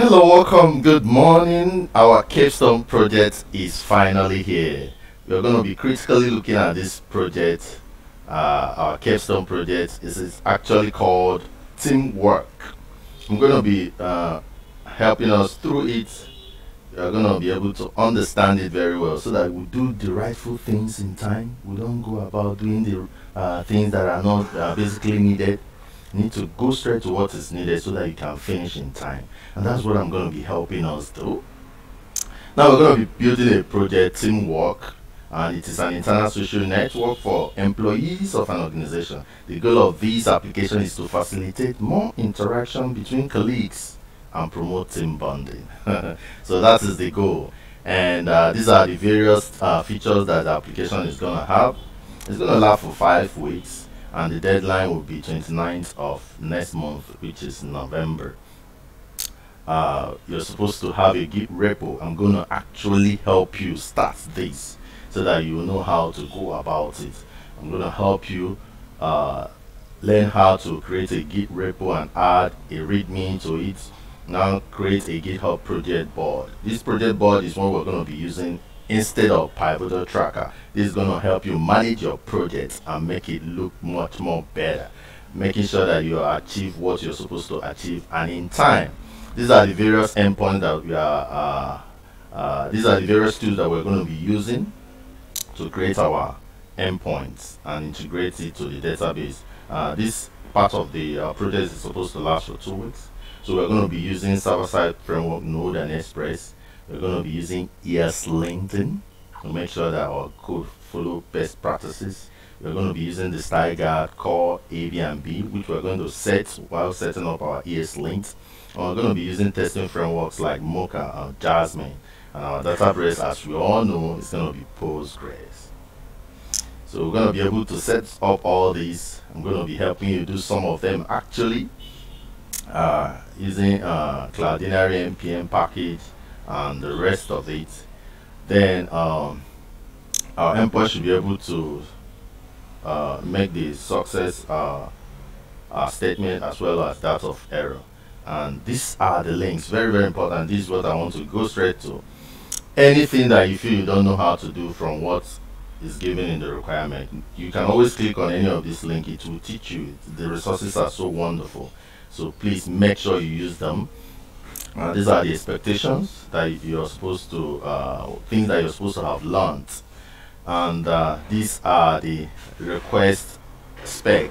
Hello, welcome, good morning. Our Capestone project is finally here. We're going to be critically looking at this project. Our Capestone project is actually called TeamWork. I'm going to be helping us through it. You're going to be able to understand it very well so that we do the rightful things in time. We don't go about doing the things that are not basically needed. You need to go straight to what is needed so that you can finish in time. And that's what I'm going to be helping us do. Now we're going to be building a project, TeamWork, and it is an internal social network for employees of an organization. The goal of this application is to facilitate more interaction between colleagues and promote team bonding. So that is the goal. And these are the various features that the application is going to have. It's going to last for 5 weeks. And the deadline will be 29th of next month, which is November. You're supposed to have a Git repo. I'm going to actually help you start this so that you know how to go about it. I'm going to help you learn how to create a Git repo and add a README to it. Now create a GitHub project board. This project board is what we're going to be using instead of Pivotal Tracker. This is going to help you manage your projects and make it look much more better, making sure that you achieve what you're supposed to achieve and in time. These are the various endpoints that we are these are the various tools that we're going to be using to create our endpoints and integrate it to the database. This part of the project is supposed to last for 2 weeks, so we're going to be using server-side framework, Node and Express. We're going to be using ESLinkedIn to make sure that our code follow best practices. We're going to be using the style guard, core, A, B, and B, which we're going to set while setting up our ESLint. We're going to be using testing frameworks like Mocha and Jasmine. And our database, as we all know, is going to be Postgres. So we're going to be able to set up all these. I'm going to be helping you do some of them actually using Cloudinary NPM package and the rest of it. Then our endpoint should be able to make the success statement as well as that of error. And these are the links, very important. This is what I want to go straight to. Anything that you feel you don't know how to do from what is given in the requirement, you can always click on any of these links. It will teach you. The resources are so wonderful, so please make sure you use them. These are the expectations that you're supposed to, things that you're supposed to have learned. And these are the request spec.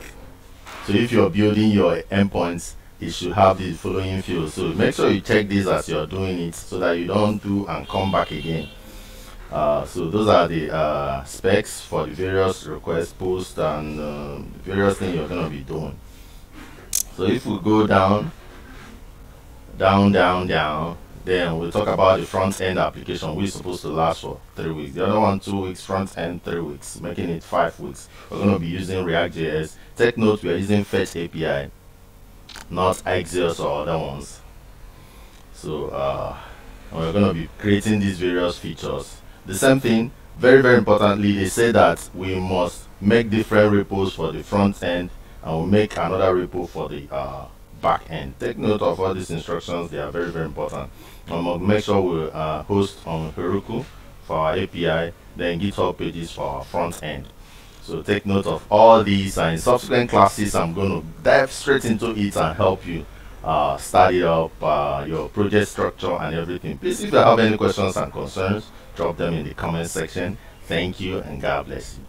So if you're building your endpoints, it should have the following fields. So make sure you check these as you're doing it so that you don't do and come back again. So those are the specs for the various request posts and various things you're going to be doing. So if we go down, then we'll talk about the front-end application, which is supposed to last for 3 weeks. The other one 2 weeks, front-end 3 weeks, making it 5 weeks. We're going to be using React.js. Take note, we are using Fetch API, not Axios or other ones. So we're going to be creating these various features. The same thing, very importantly, they say that we must make different repos for the front end and we'll make another repo for the back end. Take note of all these instructions, they are very important. Make sure we host on Heroku for our API, then GitHub pages for our front end. So take note of all these, and in subsequent classes I'm going to dive straight into it and help you start it up, your project structure and everything. Please, if you have any questions and concerns, drop them in the comment section. Thank you and God bless you.